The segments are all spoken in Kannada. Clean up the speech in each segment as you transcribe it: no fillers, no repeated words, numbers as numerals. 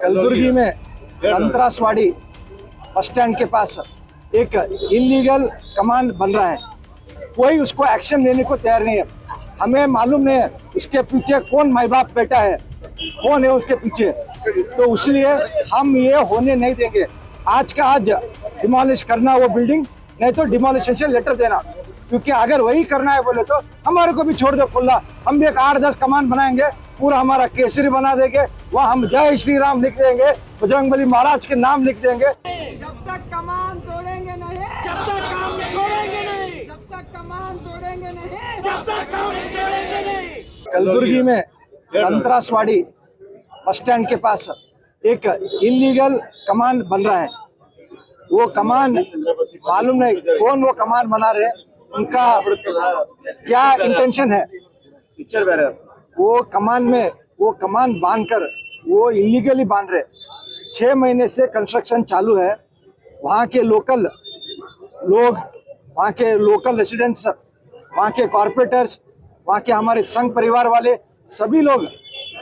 कलबुर्गी में संतरासवाड़ी बस स्टैंड के पास एक इलीगल कमान बन रहा है। कोई उसको एक्शन लेने को तैयार नहीं है। हमें मालूम नहीं है इसके पीछे कौन माई बाप बेटा है, कौन है उसके पीछे। तो इसलिए हम ये होने नहीं देंगे। आज का आज डिमोलिश करना वो बिल्डिंग, नहीं तो डिमोलिशन लेटर देना। क्योंकि अगर वही करना है बोले तो हमारे को भी छोड़ दो खुला। हम भी एक 8-10 कमान बनाएंगे, पूरा हमारा केसरी बना देंगे। वहाँ हम जय श्री राम लिख देंगे, बजरंगबली महाराज के नाम लिख देंगे। जब तक कमान तोड़ेंगे नहीं, जब तक काम छोड़ेंगे नहीं, जब तक कमान तोड़ेंगे नहीं, जब तक काम छोड़ेंगे नहीं। कलबुर्गी में संतरासवाड़ी बस स्टैंड के पास एक इलीगल कमान बन रहा है। वो कमान मालूम नहीं कौन वो कमान बना रहे, उनका क्या इंटेंशन है। वो कमान में वो कमान बांधकर वो इलीगली बांध रहे। 6 महीने से कंस्ट्रक्शन चालू है। वहाँ के लोकल लोग, वहाँ के लोकल रेसिडेंट्स, वहाँ के कॉर्पोरेटर्स, वहाँ के हमारे संघ परिवार वाले सभी लोग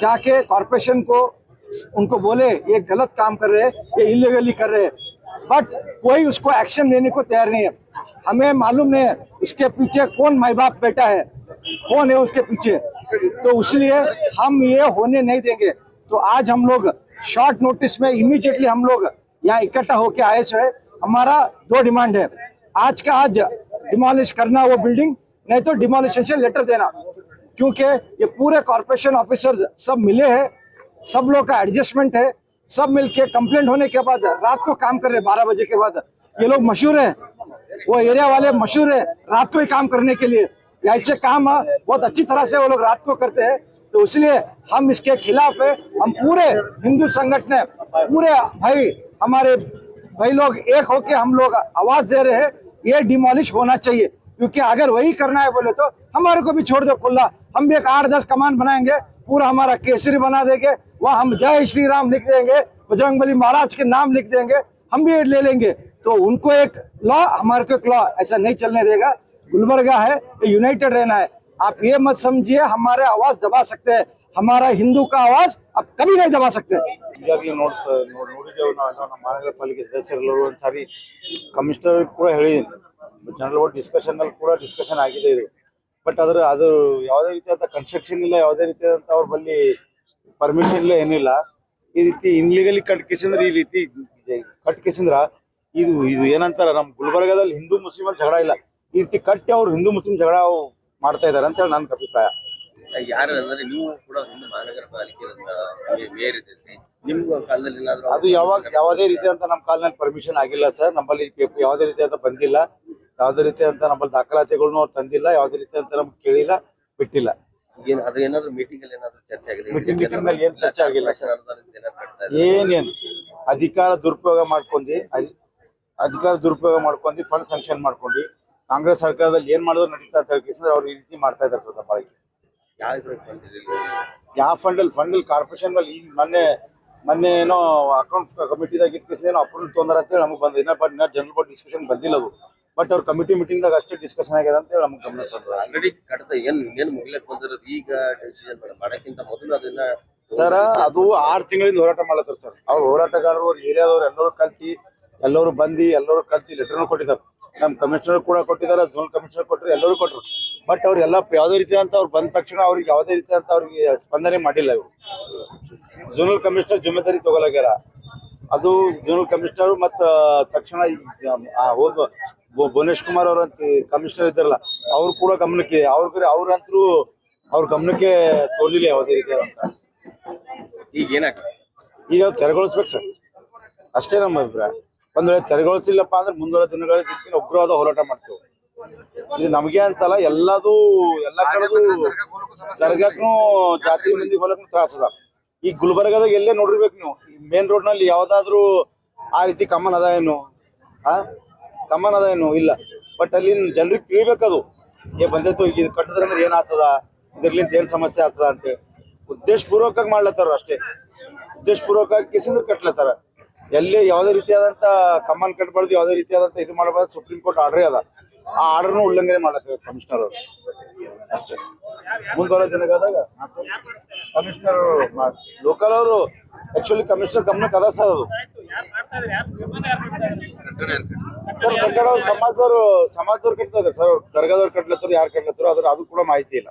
जाके कॉर्पोरेशन को उनको बोले ये गलत काम कर रहे हैं, ये इलीगली कर रहे हैं। बट कोई उसको एक्शन लेने को तैयार नहीं है। हमें मालूम नहीं है इसके पीछे कौन माई बाप बेटा है, कौन है उसके पीछे। तो इसलिए हम ये होने नहीं देंगे। तो आज हम लोग शॉर्ट नोटिस में इमीडिएटली हम लोग यहाँ इकट्ठा होके आए हुए। हमारा 2 डिमांड है। आज का आज डिमोलिश करना वो बिल्डिंग, नहीं तो डिमोलिशन लेटर देना। क्योंकि ये पूरे कॉर्पोरेशन ऑफिसर्स सब मिले हैं, सब लोग का एडजस्टमेंट है। सब मिलके कंप्लेंट होने के बाद रात को काम कर रहे 12 बजे के बाद। ये लोग मशहूर है, वो एरिया वाले मशहूर है रात को ही काम करने के लिए। ऐसे काम बहुत अच्छी तरह से वो लोग रात को करते हैं। तो इसलिए हम इसके खिलाफ है। हम पूरे हिंदू संगठन, पूरे भाई हमारे भाई लोग एक होके हम लोग आवाज दे रहे हैं, ये डिमोलिश होना चाहिए। क्योंकि अगर वही करना है बोले तो हमारे को भी छोड़ दो खुला। हम भी एक 8-10 कमान बनाएंगे, पूरा हमारा केसरी बना देंगे। वहाँ हम जय श्री राम लिख देंगे, बजरंगबली महाराज के नाम लिख देंगे। हम भी ले लेंगे। तो उनको एक लॉ, हमारे को एक लॉ, ऐसा नहीं चलने देगा। गुलबर्गा है, ये यूनाइटेड रहना है। आप ये मत समझिए हमारे आवाज दबा सकते हैं। हमारा हिंदू का आवाज अब कभी नहीं दबा सकते। ಈಗಾಗಲೇ ನೋಡಿದ್ದೇವೆ ನಮ್ಮ ಮಹಾನಗರ ಪಾಲಿಕೆ ಸದಸ್ಯರು ಒಂದ್ಸಾರಿ ಕಮಿಷನರ್ ಕೂಡ ಹೇಳಿದ್ದೀನಿ, ಜನರಲ್ ಬೋರ್ಡ್ ಡಿಸ್ಕಷನ್ ಅಲ್ಲಿ ಕೂಡ ಡಿಸ್ಕಷನ್ ಆಗಿದೆ ಇದು. ಬಟ್ ಅದು ಯಾವುದೇ ರೀತಿಯಾದ ಕನ್ಸ್ಟ್ರಕ್ಷನ್ ಇಲ್ಲ, ಯಾವುದೇ ರೀತಿಯಾದಂತ ಅವ್ರ ಬಳಿ ಪರ್ಮಿಷನ್ ಇಲ್ಲ, ಏನಿಲ್ಲ. ಈ ರೀತಿ ಇನ್ಲೀಗಲಿ ಕಟ್ಕಿಸಿಂದ್ರ ಈ ರೀತಿ ಕಟ್ಕಿಸಿಂದ್ರ ಇದು ಏನಂತಾರ, ನಮ್ಮ ಗುಲ್ಬರ್ಗಾದಲ್ಲಿ ಹಿಂದೂ ಮುಸ್ಲಿಂ ಜಗಳ ಇಲ್ಲ, ಈ ರೀತಿ ಕಟ್ಟಿ ಅವ್ರು ಹಿಂದೂ ಮುಸ್ಲಿಂ ಜಗಳ ಮಾಡ್ತಾ ಇದಾರೆ ಅಂತ ಹೇಳಿ ನನ್ನ ಅಭಿಪ್ರಾಯ. ಯಾರು ಅಂದ್ರೆ ನೀವು ಕೂಡ ಹಿಂದೂ ಮಹಾನಗರ ಪಾಲಿಕೆ ಮೇಯರ್ ಇದ್ದೀರಿ, ನಿಮ್ಗೂ ಕಾಲದಲ್ಲಿ ಏನಾದ್ರು ಅದು ಯಾವುದೇ ರೀತಿಯಂತ ನಮ್ಮ ಕಾಲದಲ್ಲಿ ಪರ್ಮಿಷನ್ ಆಗಿಲ್ಲ ಸರ್. ನಮ್ಮಲ್ಲಿ ಯಾವುದೇ ರೀತಿಯಂತ ಬಂದಿಲ್ಲ, ಯಾವುದೇ ರೀತಿಯಂತ ನಮ್ಮಲ್ಲಿ ದಾಖಲಾತಿಗಳನ್ನು ತಂದಿಲ್ಲ, ಯಾವುದೇ ರೀತಿಯಂತ ನಮ್ಗೆ ಕೇಳಿಲ್ಲ, ಬಿಟ್ಟಿಲ್ಲ. ಅದು ಏನಾದ್ರು ಮೀಟಿಂಗ್ ಅಲ್ಲಿ ಏನಾದ್ರು ಚರ್ಚೆ ಆಗಿದೆ? ಮೀಟಿಂಗ್ ಮೇಲೆ ಏನ್ ಚರ್ಚೆ ಆಗಿಲ್ಲ. ಏನೇನು ಅಧಿಕಾರ ದುರುಪಯೋಗ ಮಾಡ್ಕೊಂಡು ಫಂಡ್ ಸ್ಯಾಂಕ್ಷನ್ ಮಾಡ್ಕೊಂಡು ಕಾಂಗ್ರೆಸ್ ಸರ್ಕಾರದಲ್ಲಿ ಏನ್ ಮಾಡಿದ್ರು ನಡೀತಾ ಅಂತ ಹೇಳ್ಕಿದ್ರೆ ಅವ್ರು ಈ ರೀತಿ ಮಾಡ್ತಾ ಇದ್ದಾರೆ ಸರ್. ಪಾಲಿಕೆ ಯಾವ ಫಂಡ್ ಕಾರ್ಪೊರೇಷನ್ ಅಲ್ಲಿ ಈಗ ಮೊನ್ನೆ ಏನೋ ಅಕೌಂಟ್ ಕಮಿಟಿದಾಗ ಇಟ್ಕೇಸೇನೋ ಅಪ್ರೂವಲ್ ತೊಂದರೆ ಅಂತೇಳಿ ನಮಗೆ ಬಂದಿಲ್ಲ. ಬಟ್ ಜನರಲ್ ಬೋರ್ಡ್ ಡಿಸ್ಕಷನ್ ಬಂದಿಲ್ಲ ಅದು. ಬಟ್ ಅವ್ರ ಕಮಿಟಿ ಮೀಟಿಂಗ್ ದಾಗ ಅಷ್ಟೇ ಡಿಸ್ಕಷನ್ ಆಗಿದೆ ಅಂತ ಹೇಳಿ ನಮ್ಗೆ ಗಮನ ತಂದ್ರು. ಆಲ್ರೆಡಿ ಕಡತ ಏನ್ ಮುಗಿಲಕ್ ಬಂದಿರೋದು, ಈಗ ಡಿಸಿಷನ್ ಮಾಡಕ್ಕಿಂತ ಮೊದಲು ಅದನ್ನ ಸರ್ ಅದು 6 ತಿಂಗಳಿಂದ ಹೋರಾಟ ಮಾಡ್ತಾರೆ ಸರ್. ಅವ್ರು ಹೋರಾಟಗಾರರು, ಅವ್ರ ಏರಿಯಾದವ್ರು ಎಲ್ಲರೂ ಕಲ್ತಿ, ಎಲ್ಲರೂ ಲೆಟರ್ನು ಕೊಟ್ಟಿದ್ದಾರೆ. ನಮ್ಮ ಕಮಿಷನರ್ ಕೂಡ ಕೊಟ್ಟಿದ್ದಾರೆ, ಝೋನಲ್ ಕಮಿಷನರ್ ಕೊಟ್ಟರು, ಎಲ್ಲರೂ ಕೊಟ್ಟರು. ಬಟ್ ಅವ್ರೆಲ್ಲ ಯಾವುದೇ ರೀತಿಯಂತ ಅವ್ರು ಬಂದ ತಕ್ಷಣ ಅವ್ರಿಗೆ ಯಾವುದೇ ರೀತಿಯಂತ ಅವ್ರಿಗೆ ಸ್ಪಂದನೆ ಮಾಡಿಲ್ಲ. ಇವರು ಝೋನಲ್ ಕಮಿಷನರ್ ಜಿಮ್ಮೆದಾರಿ ತಗೊಲಾಗ್ಯಾರ. ಅದು ಝೋನಲ್ ಕಮಿಷನರ್ ಮತ್ತು ತಕ್ಷಣ ಹೋದ ಭುವನೇಶ್ ಕುಮಾರ್ ಅವರಂತ ಕಮಿಷನರ್ ಇದ್ದಾರಲ್ಲ, ಅವ್ರು ಕೂಡ ಗಮನಕ್ಕೆ ಅವ್ರಂತರೂ ಅವ್ರ ಗಮನಕ್ಕೆ ತೋಲಿಲ್ಲ ಯಾವುದೇ ರೀತಿಯಾದಂತ. ಈಗ ಏನಾಗ್ತದೆ, ಈಗ ತೆರವುಗೊಳಿಸ್ಬೇಕು ಸರ್, ಅಷ್ಟೇ ನಮ್ಮ ಅಭಿಪ್ರಾಯ. ಒಂದ್ ವೇಳೆ ತೆರವುಗೊಳಿಸಿಲ್ಲಪ್ಪ ಅಂದ್ರೆ ಮುಂದಿನ ದಿನಗಳ ಉಗ್ರವಾದ ಹೋರಾಟ ಮಾಡ್ತೇವೆ. ಇದು ನಮಗೆ ಅಂತಲ್ಲ, ಎಲ್ಲ ಕಡೆಗೂ ದರ್ಗಾಕ್ಕೂ ಜಾತಿ ಮಂದಿ ಹೊಲಕ್ಕೂ ತ್ರಾಸ ಅದ. ಈ ಗುಲ್ಬರ್ಗಾದಾಗ ಎಲ್ಲೇ ನೋಡಿರ್ಬೇಕು ನೀವು, ಮೇನ್ ರೋಡ್ ನಲ್ಲಿ ಯಾವ್ದಾದ್ರು ಆ ರೀತಿ ಕಮನ್ ಅದ ಏನು ಇಲ್ಲ. ಬಟ್ ಅಲ್ಲಿ ಜನರಿಗೆ ತಿಳಿಬೇಕದು ಬಂದೈತು, ಇದು ಕಟ್ಟಿದ್ರೆ ಅಂದ್ರೆ ಏನಾಗ್ತದ, ಇದ್ರಲಿಂದ ಏನ್ ಸಮಸ್ಯೆ ಆಗ್ತದ ಅಂತೇಳಿ ಉದ್ದೇಶಪೂರ್ವಕವಾಗಿ ಮಾಡ್ಲತ್ತಾರ. ಅಷ್ಟೇ ಉದ್ದೇಶಪೂರ್ವಕವಾಗಿ ಕೇಸಿಂದ್ರೆ ಕಟ್ಲತ್ತಾರ. ಎಲ್ಲಿ ಯಾವುದೇ ರೀತಿಯಾದಂತ ಕಮ್ಮನ್ ಕಟ್ಬಾರ್ದು, ಯಾವುದೇ ರೀತಿಯಾದಂತ ಇದು ಮಾಡಬಾರ್ದು. ಸುಪ್ರೀಂ ಕೋರ್ಟ್ ಆರ್ಡರ್ ಅದ, ಆ ಆರ್ಡರ್ನು ಉಲ್ಲಂಘನೆ ಮಾಡ್ಲತ್ತಾರೆ ಕಮಿಷನರ್ ಅವರು. ಅಷ್ಟೇ. ಮುಂದುವರೆದ ದಿನಗಳಾದಾಗ ಕಮಿಷನರ್ ಲೋಕಲ್ ಅವರು ಆಕ್ಚುಲಿ ಕಮಿಷನರ್ ಗಮನಕ್ಕೆ ಅದ ಸರ್ ಅದು ಕಟ್ಟಡ ಯಾರು ಕಟ್ತಾರೆ? ಸರ್ ಕಟ್ಟಡ ಸಮಾಜದವ್ರು ಕಟ್ತಾರೆ ಸರ್, ದರ್ಗಾದವ್ರು ಕಟ್ಲತ್ತರು ಯಾರು ಕಟ್ಲತ್ತರು ಅದ್ರ ಅದು ಕೂಡ ಮಾಹಿತಿ ಇಲ್ಲ.